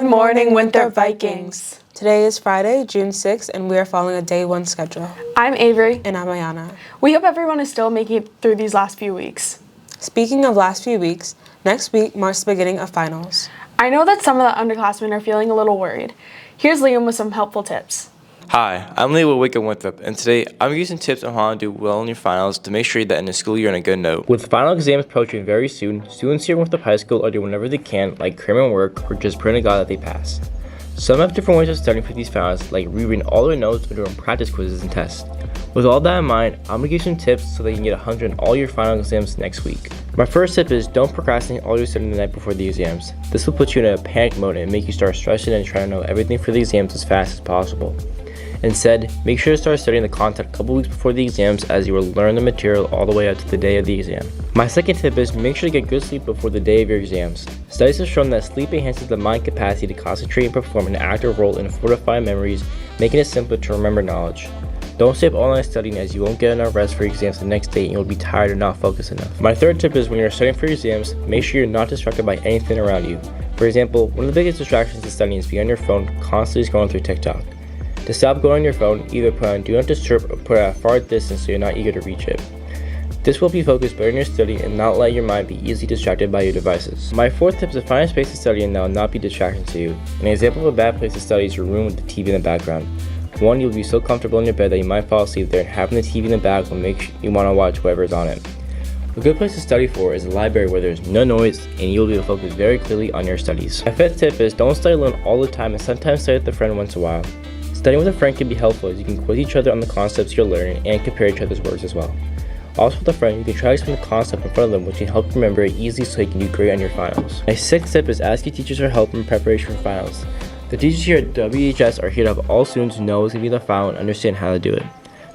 morning, Winthrop Vikings. Today is Friday, June 6th, and we are following a day one schedule. I'm Avery. And I'm Ayana. We hope everyone is still making it through these last few weeks. Speaking of last few weeks, next week marks the beginning of finals. I know that some of the underclassmen are feeling a little worried. Here's Liam with some helpful tips. Hi, I'm Liam with Wake Up Winthrop, and today I'm using tips on how to do well in your finals to make sure that in the school year on a good note. With final exams approaching very soon, students here in Winthrop High School are doing whatever they can, like cramming work or just praying to God that they pass. Some have different ways of studying for these finals, like rereading all their notes or doing practice quizzes and tests. With all that in mind, I'm going to give you some tips so that you can get 100 in all your final exams next week. My first tip is don't procrastinate all your studying the night before the exams. This will put you in a panic mode and make you start stressing and trying to know everything for the exams as fast as possible. Instead, make sure to start studying the content a couple weeks before the exams, as you will learn the material all the way up to the day of the exam. My second tip is make sure to get good sleep before the day of your exams. Studies have shown that sleep enhances the mind capacity to concentrate and perform an active role in fortifying memories, making it simpler to remember knowledge. Don't stay up all night studying, as you won't get enough rest for your exams the next day and you'll be tired and not focused enough. My third tip is when you're studying for your exams, make sure you're not distracted by anything around you. For example, one of the biggest distractions to studying is being on your phone, constantly scrolling through TikTok. To stop going on your phone, either put on Do Not Disturb or put it at a far distance so you're not eager to reach it. This will be focused better in your study and not let your mind be easily distracted by your devices. My fourth tip is to find a space to study and that will not be distracting to you. An example of a bad place to study is your room with the TV in the background. One, you'll be so comfortable in your bed that you might fall asleep there, and having the TV in the back will make you want to watch whatever is on it. A good place to study for is a library where there's no noise and you'll be able to focus very clearly on your studies. My fifth tip is don't study alone all the time and sometimes study with a friend once in a while. Studying with a friend can be helpful as you can quiz each other on the concepts you're learning and compare each other's words as well. Also with a friend, you can try to explain the concept in front of them, which can help you remember it easily so you can do great on your finals. My sixth tip is ask your teachers for help in preparation for finals. The teachers here at WHS are here to help all students know what's going to be the final and understand how to do it.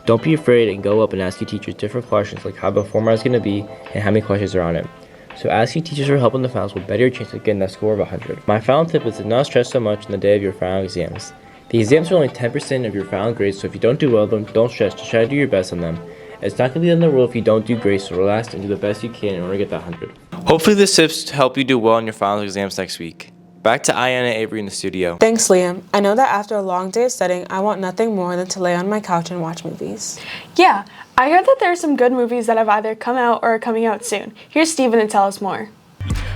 Don't be afraid and go up and ask your teachers different questions like how the format is going to be and how many questions are on it. So asking teachers for help in the finals will better your chance of getting that score of 100. My final tip is to not stress so much on the day of your final exams. The exams are only 10% of your final grades, so if you don't do well then don't stress, just try to do your best on them. It's not going to be the end of the world if you don't do great, so relax and do the best you can in order to get that 100. Hopefully this tips help you do well in your final exams next week. Back to Ayana and Avery in the studio. Thanks, Liam. I know that after a long day of studying, I want nothing more than to lay on my couch and watch movies. Yeah, I heard that there are some good movies that have either come out or are coming out soon. Here's Steven to tell us more.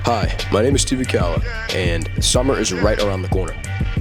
Hi, my name is Steven Calla, and summer is right around the corner.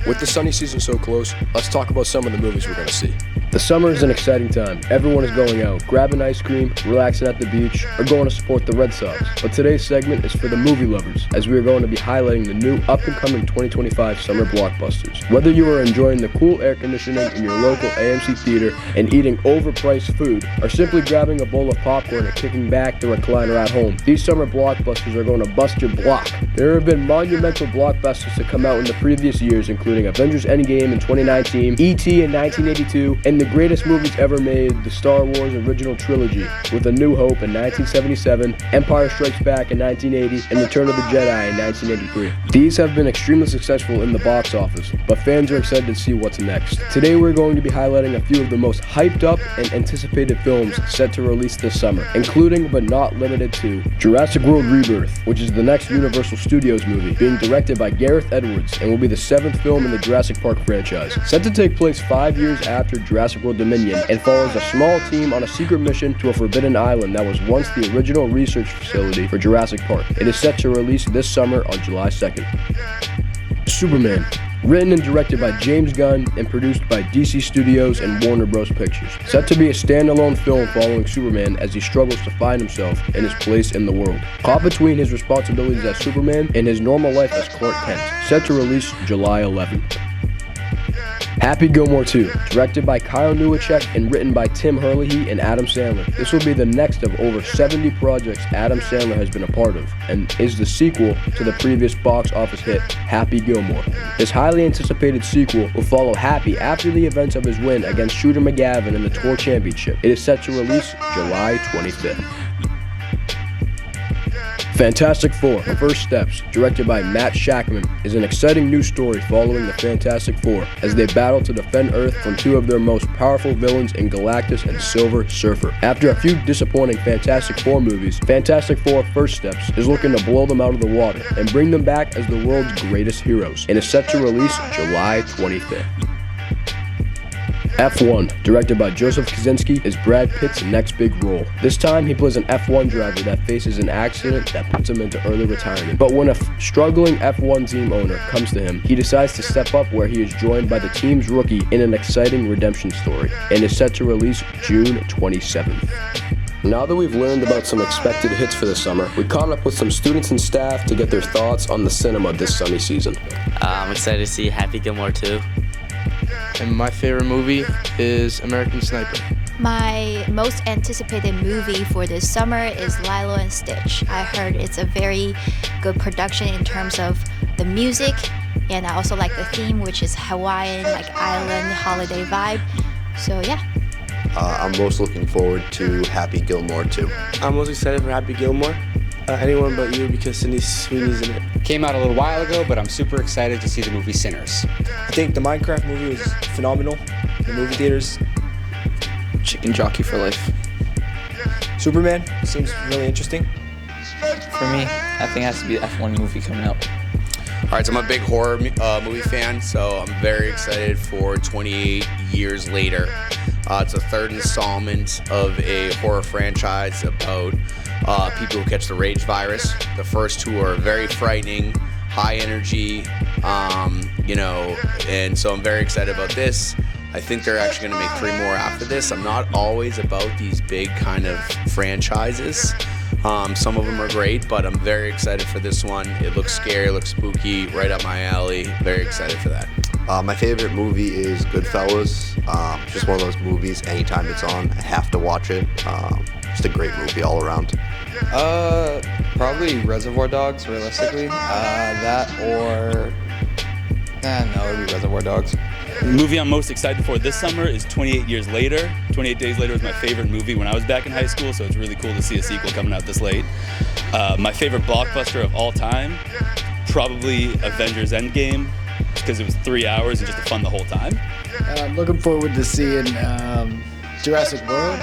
With the sunny season so close, let's talk about some of the movies we're going to see. The summer is an exciting time. Everyone is going out, grabbing ice cream, relaxing at the beach, or going to support the Red Sox. But today's segment is for the movie lovers, as we are going to be highlighting the new up-and-coming 2025 summer blockbusters. Whether you are enjoying the cool air conditioning in your local AMC theater and eating overpriced food, or simply grabbing a bowl of popcorn and kicking back the recliner at home, these summer blockbusters are going to bust your block. There have been monumental blockbusters to come out in the previous years, including Avengers Endgame in 2019, E.T. in 1982, and the greatest movies ever made, the Star Wars original trilogy, with A New Hope in 1977, Empire Strikes Back in 1980, and Return of the Jedi in 1983. These have been extremely successful in the box office, but fans are excited to see what's next. Today we're going to be highlighting a few of the most hyped up and anticipated films set to release this summer, including but not limited to Jurassic World Rebirth, which is the next Universal Studios movie, being directed by Gareth Edwards and will be the 7th film in the Jurassic Park franchise. Set to take place 5 years after Jurassic World Dominion and follows a small team on a secret mission to a forbidden island that was once the original research facility for Jurassic Park. It is set to release this summer on July 2nd. Superman. Written and directed by James Gunn and produced by DC Studios and Warner Bros. Pictures. Set to be a standalone film following Superman as he struggles to find himself and his place in the world. Caught between his responsibilities as Superman and his normal life as Clark Kent. Set to release July 11th. Happy Gilmore 2, directed by Kyle Newacek and written by Tim Herlihy and Adam Sandler. This will be the next of over 70 projects Adam Sandler has been a part of, and is the sequel to the previous box office hit, Happy Gilmore. This highly anticipated sequel will follow Happy after the events of his win against Shooter McGavin in the Tour Championship. It is set to release July 25th. Fantastic Four: First Steps, directed by Matt Shackman, is an exciting new story following the Fantastic Four as they battle to defend Earth from two of their most powerful villains in Galactus and Silver Surfer. After a few disappointing Fantastic Four movies, Fantastic Four: First Steps is looking to blow them out of the water and bring them back as the world's greatest heroes, and is set to release July 25th. F1, directed by Joseph Kosinski, is Brad Pitt's next big role. This time, he plays an F1 driver that faces an accident that puts him into early retirement. But when a struggling F1 team owner comes to him, he decides to step up, where he is joined by the team's rookie in an exciting redemption story, and is set to release June 27th. Now that we've learned about some expected hits for the summer, we caught up with some students and staff to get their thoughts on the cinema this sunny season. I'm excited to see Happy Gilmore 2. And my favorite movie is American Sniper. My most anticipated movie for this summer is Lilo and Stitch. I heard it's a very good production in terms of the music, and I also like the theme, which is Hawaiian, like island holiday vibe. So yeah. I'm most looking forward to Happy Gilmore 2. I'm most excited for Happy Gilmore. Anyone But You, because Sydney Sweeney's in it. Came out a little while ago, but I'm super excited to see the movie Sinners. I think the Minecraft movie was phenomenal in the movie theaters. Chicken Jockey for Life. Superman seems really interesting. For me, I think it has to be the F1 movie coming out. All right, so I'm a big horror movie fan, so I'm very excited for 28 Years Later. It's a third installment of a horror franchise about people who catch the rage virus. The first two are very frightening, high energy, and so I'm very excited about this. I think they're actually going to make 3 more after this. I'm not always about these big kind of franchises. Some of them are great, but I'm very excited for this one. It looks scary, it looks spooky, right up my alley. Very excited for that. My favorite movie is Goodfellas. Just one of those movies, anytime it's on, I have to watch it. Just a great movie all around. Probably Reservoir Dogs, realistically. No, it would be Reservoir Dogs. The movie I'm most excited for this summer is 28 Years Later. 28 Days Later was my favorite movie when I was back in high school, so it's really cool to see a sequel coming out this late. My favorite blockbuster of all time, probably Avengers Endgame, because it was 3 hours and just fun the whole time. I'm looking forward to seeing Jurassic World.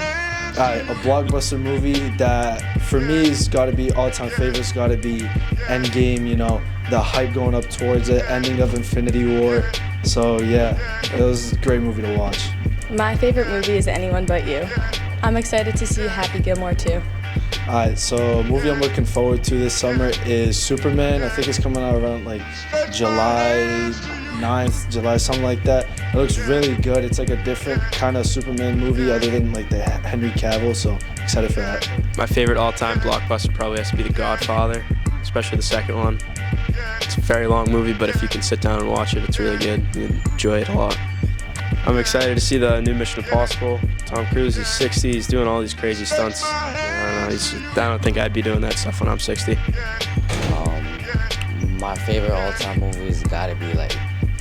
A blockbuster movie that for me has got to be all-time favorites. Got to be Endgame. The hype going up towards it, ending of Infinity War. So yeah, it was a great movie to watch. My favorite movie is Anyone But You. I'm excited to see Happy Gilmore 2. Alright, so a movie I'm looking forward to this summer is Superman. I think it's coming out around like July 9th, something like that. It looks really good. It's like a different kind of Superman movie other than like the Henry Cavill, so excited for that. My favorite all-time blockbuster probably has to be The Godfather, especially the second one. It's a very long movie, but if you can sit down and watch it, it's really good. You enjoy it a lot. I'm excited to see the new Mission Impossible. Tom Cruise, he's 60, he's doing all these crazy stunts. I don't think I'd be doing that stuff when I'm 60. My favorite all-time movies gotta be like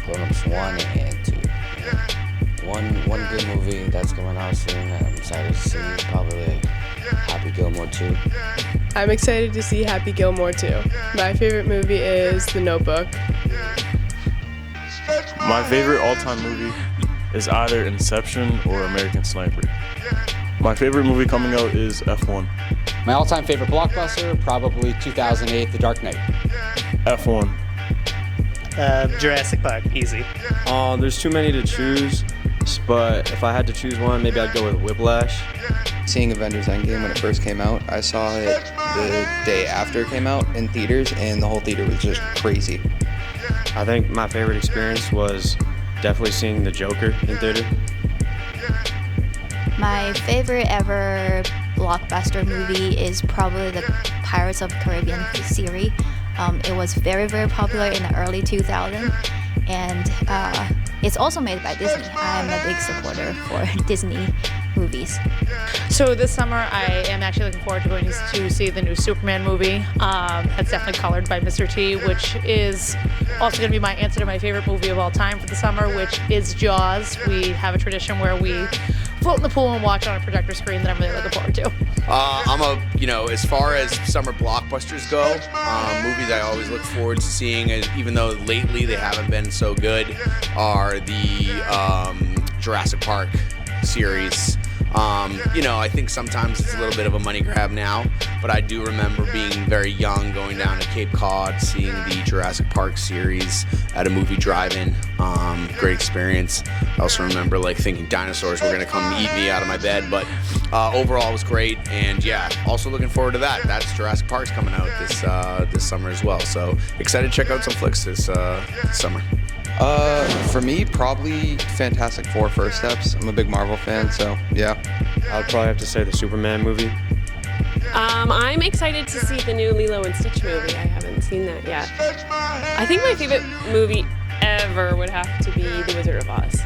Grown Ups 1 and 2. One good movie that's coming out soon that I'm excited to see is probably like Happy Gilmore 2. I'm excited to see Happy Gilmore 2. My favorite movie is The Notebook. My favorite all-time movie is either Inception or American Sniper. My favorite movie coming out is F1. My all-time favorite blockbuster, probably 2008, The Dark Knight. F1. Jurassic Park, easy. There's too many to choose, but if I had to choose one, maybe I'd go with Whiplash. Seeing Avengers Endgame when it first came out, I saw it the day after it came out in theaters, and the whole theater was just crazy. I think my favorite experience was definitely seeing The Joker in theater. My favorite ever blockbuster movie is probably the Pirates of the Caribbean series. It was very, very popular in the early 2000s, and it's also made by Disney. I'm a big supporter for Disney movies. So this summer, I am actually looking forward to going to see the new Superman movie. It's definitely colored by Mr. T, which is also going to be my answer to my favorite movie of all time for the summer, which is Jaws. We have a tradition where we float in the pool and watch on a projector screen that I'm really looking forward to. As far as summer blockbusters go, movies I always look forward to seeing, even though lately they haven't been so good, are the Jurassic Park series. I think sometimes it's a little bit of a money grab now, but I do remember being very young, going down to Cape Cod, seeing the Jurassic Park series at a movie drive-in. Great experience. I also remember thinking dinosaurs were going to come eat me out of my bed, but overall it was great. And yeah, also looking forward to that. That's Jurassic Park's coming out this summer as well. So excited to check out some flicks this summer. For me, probably Fantastic Four First Steps. I'm a big Marvel fan, so yeah. I'd probably have to say the Superman movie. I'm excited to see the new Lilo and Stitch movie. I haven't seen that yet. I think my favorite movie ever would have to be The Wizard of Oz.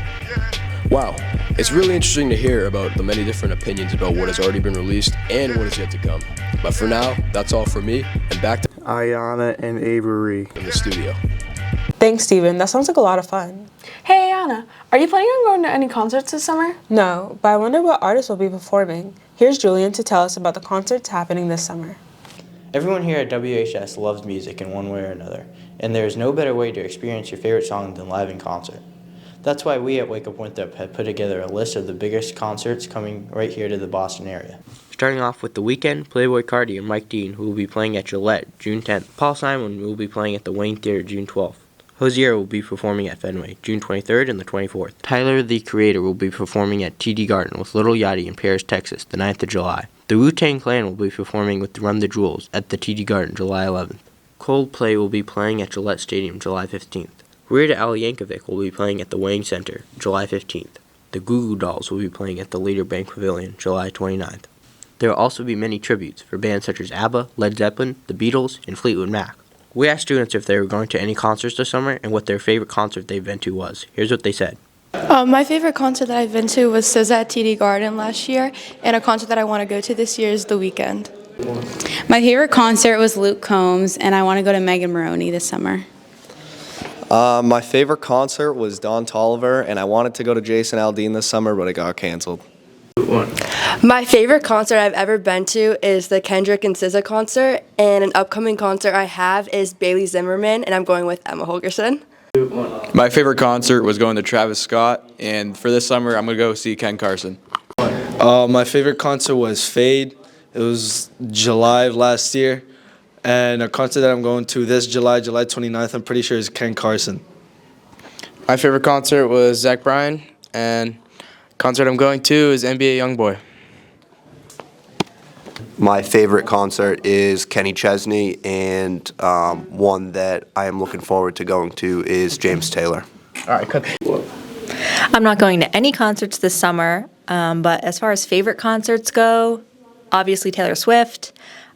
Wow, it's really interesting to hear about the many different opinions about what has already been released and what is yet to come. But for now, that's all for me, and back to Ayana and Avery in the studio. Thanks, Steven. That sounds like a lot of fun. Hey, Anna, are you planning on going to any concerts this summer? No, but I wonder what artists will be performing. Here's Julian to tell us about the concerts happening this summer. Everyone here at WHS loves music in one way or another, and there is no better way to experience your favorite song than live in concert. That's why we at Wake Up Winthrop have put together a list of the biggest concerts coming right here to the Boston area. Starting off with The Weeknd, Playboi Carti, and Mike Dean, who will be playing at Gillette June 10th. Paul Simon will be playing at the Wayne Theater June 12th. Hozier will be performing at Fenway, June 23rd and the 24th. Tyler, the Creator, will be performing at TD Garden with Little Yachty in Paris, Texas, the 9th of July. The Wu-Tang Clan will be performing with Run the Jewels at the TD Garden, July 11th. Coldplay will be playing at Gillette Stadium, July 15th. Rita Al Yankovic will be playing at the Wang Center, July 15th. The Goo Goo Dolls will be playing at the Leader Bank Pavilion, July 29th. There will also be many tributes for bands such as ABBA, Led Zeppelin, The Beatles, and Fleetwood Mac. We asked students if they were going to any concerts this summer and what their favorite concert they've been to was. Here's what they said. My favorite concert that I've been to was SZA at TD Garden last year, and a concert that I want to go to this year is The Weeknd. My favorite concert was Luke Combs, and I want to go to Megan Maroney this summer. My favorite concert was Don Toliver, and I wanted to go to Jason Aldean this summer, but it got canceled. My favorite concert I've ever been to is the Kendrick and SZA concert, and an upcoming concert I have is Bailey Zimmerman, and I'm going with Emma Holgerson. My favorite concert was going to Travis Scott, and for this summer, I'm going to go see Ken Carson. My favorite concert was Fade. It was July of last year, and a concert that I'm going to this July 29th, I'm pretty sure is Ken Carson. My favorite concert was Zach Bryan, and concert I'm going to is NBA YoungBoy. My favorite concert is Kenny Chesney, and one that I am looking forward to going to is James Taylor. All right, cut. I'm not going to any concerts this summer, but as far as favorite concerts go, obviously Taylor Swift.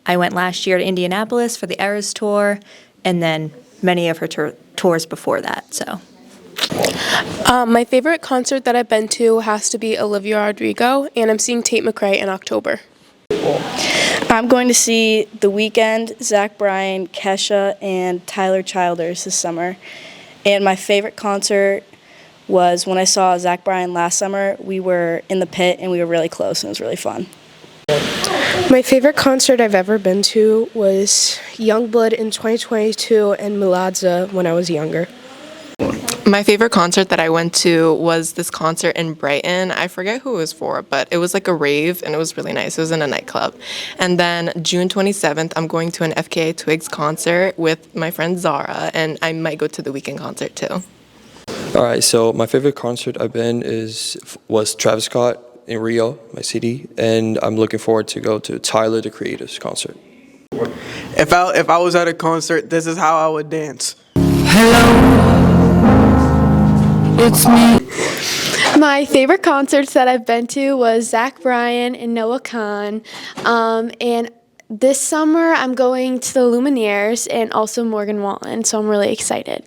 I went last year to Indianapolis for the Eras Tour, and then many of her tours before that, so. My favorite concert that I've been to has to be Olivia Rodrigo, and I'm seeing Tate McRae in October. I'm going to see The Weeknd, Zach Bryan, Kesha, and Tyler Childers this summer. And my favorite concert was when I saw Zach Bryan last summer. We were in the pit, and we were really close, and it was really fun. My favorite concert I've ever been to was Youngblood in 2022 and Mladza when I was younger. My favorite concert that I went to was this concert in Brighton. I forget who it was for, but it was like a rave, and it was really nice. It was in a nightclub. And then June 27th, I'm going to an FKA Twigs concert with my friend Zara, and I might go to the Weeknd concert too. All right, so my favorite concert I've been was Travis Scott in Rio, my city, and I'm looking forward to go to Tyler, the Creator's concert. If I was at a concert, this is how I would dance. It's me. My favorite concerts that I've been to was Zach Bryan and Noah Kahan. And this summer I'm going to the Lumineers and also Morgan Wallen, so I'm really excited.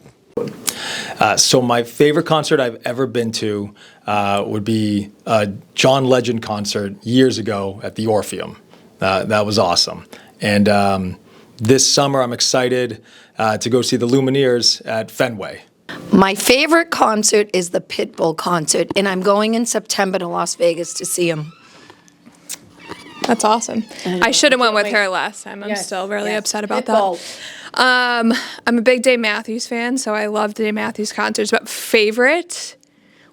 So my favorite concert I've ever been to would be a John Legend concert years ago at the Orpheum. That was awesome. And this summer I'm excited to go see the Lumineers at Fenway. My favorite concert is the Pitbull concert, and I'm going in September to Las Vegas to see him. That's awesome. I should have went with her last time. I'm still really upset about that. I'm a big Dave Matthews fan, so I love Dave Matthews concerts. But favorite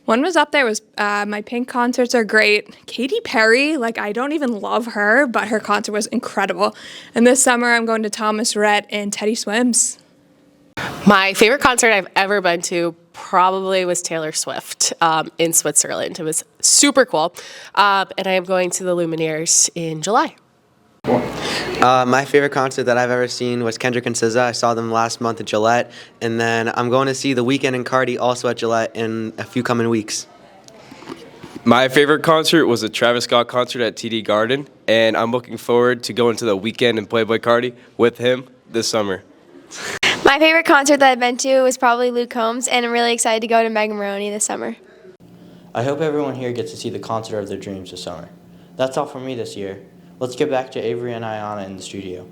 one was up there was my Pink concerts are great. Katy Perry, like I don't even love her, but her concert was incredible. And this summer I'm going to Thomas Rhett and Teddy Swims. My favorite concert I've ever been to probably was Taylor Swift in Switzerland. It was super cool. And I am going to the Lumineers in July. My favorite concert that I've ever seen was Kendrick and SZA. I saw them last month at Gillette. And then I'm going to see The Weeknd and Cardi also at Gillette in a few coming weeks. My favorite concert was a Travis Scott concert at TD Garden. And I'm looking forward to going to The Weeknd and Playboy Cardi with him this summer. My favorite concert that I've been to was probably Luke Combs, and I'm really excited to go to Megan Maroney this summer. I hope everyone here gets to see the concert of their dreams this summer. That's all for me this year. Let's get back to Avery and Ayana in the studio.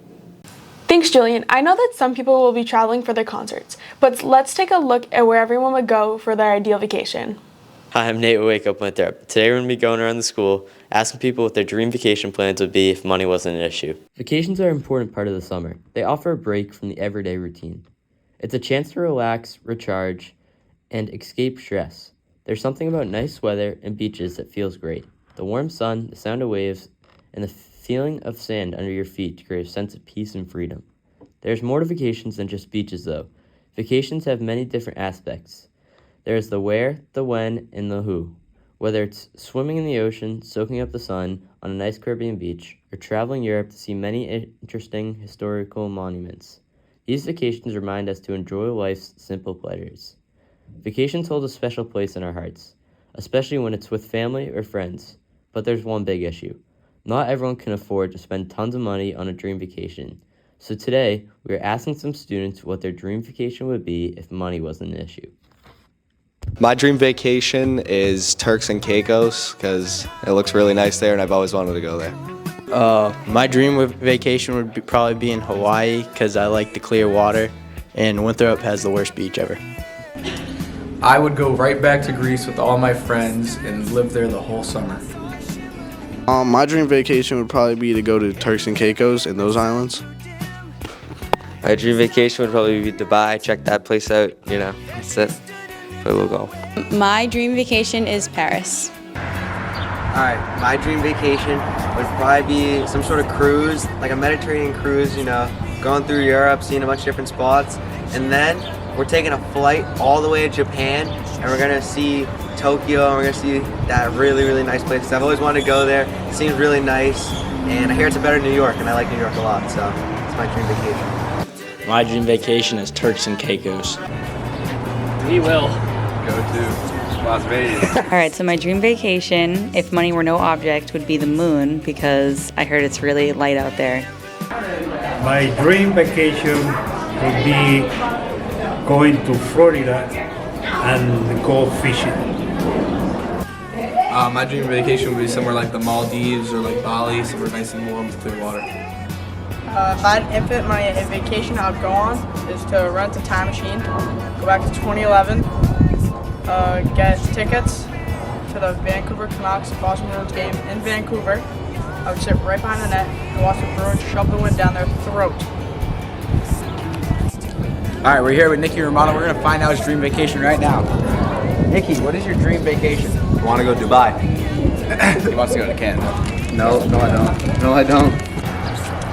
Thanks, Julian. I know that some people will be traveling for their concerts, but let's take a look at where everyone would go for their ideal vacation. Hi, I'm Nate with Wake Up Winthrop. Today we're going to be going around the school asking people what their dream vacation plans would be if money wasn't an issue. Vacations are an important part of the summer. They offer a break from the everyday routine. It's a chance to relax, recharge, and escape stress. There's something about nice weather and beaches that feels great. The warm sun, the sound of waves, and the feeling of sand under your feet to create a sense of peace and freedom. There's more to vacations than just beaches, though. Vacations have many different aspects. There's the where, the when, and the who. Whether it's swimming in the ocean, soaking up the sun on a nice Caribbean beach, or traveling Europe to see many interesting historical monuments. These vacations remind us to enjoy life's simple pleasures. Vacations hold a special place in our hearts, especially when it's with family or friends. But there's one big issue. Not everyone can afford to spend tons of money on a dream vacation. So today, we are asking some students what their dream vacation would be if money wasn't an issue. My dream vacation is Turks and Caicos because it looks really nice there and I've always wanted to go there. My dream vacation would probably be in Hawaii because I like the clear water, and Winthrop has the worst beach ever. I would go right back to Greece with all my friends and live there the whole summer. My dream vacation would probably be to go to Turks and Caicos and those islands. My dream vacation would probably be Dubai. Check that place out, that's it. We'll go. My dream vacation is Paris. Alright, my dream vacation would probably be some sort of cruise, like a Mediterranean cruise, going through Europe, seeing a bunch of different spots. And then we're taking a flight all the way to Japan, and we're going to see Tokyo, and we're going to see that really, really nice place. I've always wanted to go there. It seems really nice, and I hear it's better than New York, and I like New York a lot, so it's my dream vacation. My dream vacation is Turks and Caicos. We will go to Las Vegas. All right, so my dream vacation, if money were no object, would be the moon because I heard it's really light out there. My dream vacation would be going to Florida and go fishing. My dream vacation would be somewhere like the Maldives or like Bali, somewhere nice and warm with clear water. If I had an infinite money, a vacation I would go on is to rent a time machine, go back to 2011, get tickets to the Vancouver Canucks Boston Bruins game in Vancouver. I would sit right behind the net and watch the Bruins shove the wind down their throat. All right, we're here with Nikki Romano. We're gonna find out his dream vacation right now. Nikki, what is your dream vacation? I want to go to Dubai. He wants to go to Canada. No, I don't. No, I don't.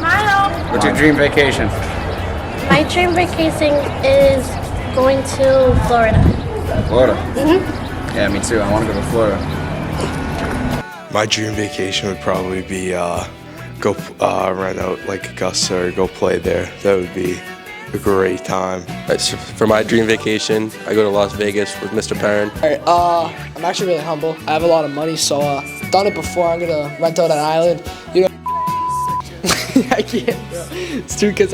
Hello. What's your dream vacation? My dream vacation is going to Florida. Florida? Mm-hmm. Yeah, me too. I want to go to Florida. My dream vacation would probably be go rent out like Augusta or go play there. That would be a great time. For my dream vacation, I go to Las Vegas with Mr. Perrin. All right, I'm actually really humble. I have a lot of money, so done it before. I'm gonna rent out an island. I can't, bro. It's true because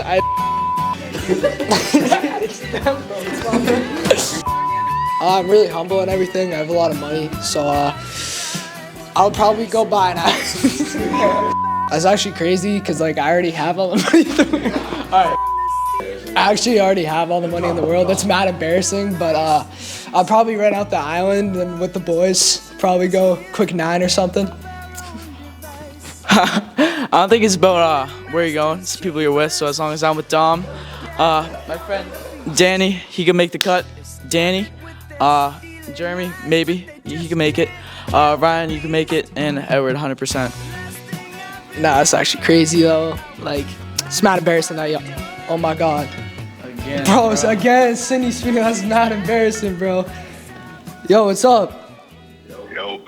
I'm really humble and everything. I have a lot of money, so I'll probably go buy an island. That's actually crazy because I already have all the money. All right. actually already have all the money in the world. That's mad embarrassing, but I'll probably rent out the island and with the boys, probably go quick 9 or something. I don't think it's about where you're going. It's the people you're with. So as long as I'm with Dom, my friend Danny, he can make the cut. Danny, Jeremy, maybe he can make it. Ryan, you can make it, and Edward, 100%. Nah, that's actually crazy though. Like, it's mad embarrassing that, yo. Oh my God. Again, bro. Again, Cindy speaking, that's mad embarrassing, bro. Yo, what's up? Yo.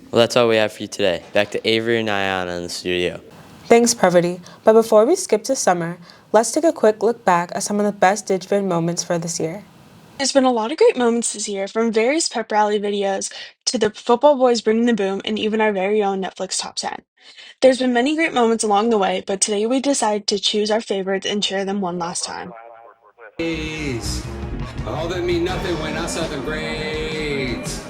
Well, that's all we have for you today. Back to Avery and Ayana in the studio. Thanks, Parvati. But before we skip to summer, let's take a quick look back at some of the best DigVid moments for this year. There's been a lot of great moments this year, from various pep rally videos to the football boys bringing the boom and even our very own Netflix Top 10. There's been many great moments along the way, but today we decided to choose our favorites and share them one last time. All that mean nothing when I saw the grades.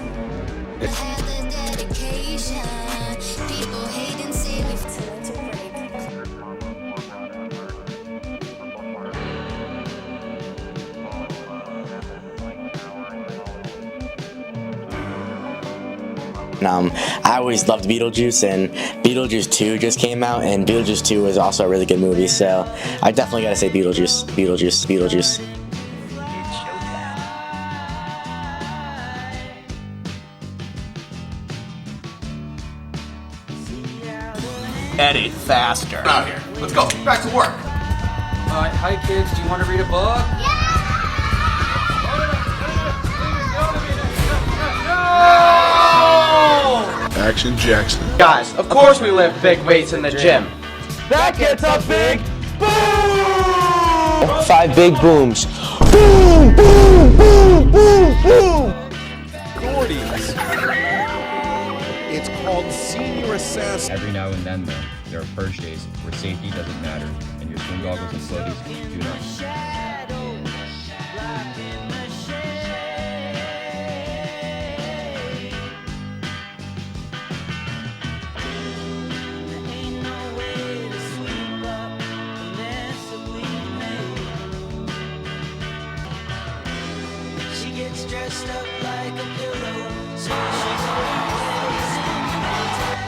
I always loved Beetlejuice, and Beetlejuice 2 just came out, and Beetlejuice 2 was also a really good movie, so I definitely gotta say Beetlejuice, Beetlejuice, Beetlejuice. Eddie, faster. Out here. Let's go. Back to work. Hi kids, do you want to read a book? Action Jackson. Guys, of course we lift big weights in the gym. That gets a big boom! 5 big booms. Boom, boom, boom, boom, boom. Gordy's. It's called Senior Assassin. Every now and then, though, there are purge days where safety doesn't matter and your swim goggles and floaties do not.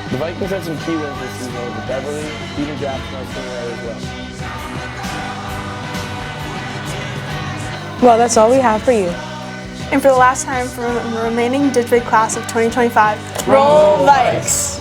The Vikings had some key wins this season with Beverly, beating Jacksonville as well. Well, that's all we have for you. And for the last time from the remaining DigVid class of 2025, Roll Vikes!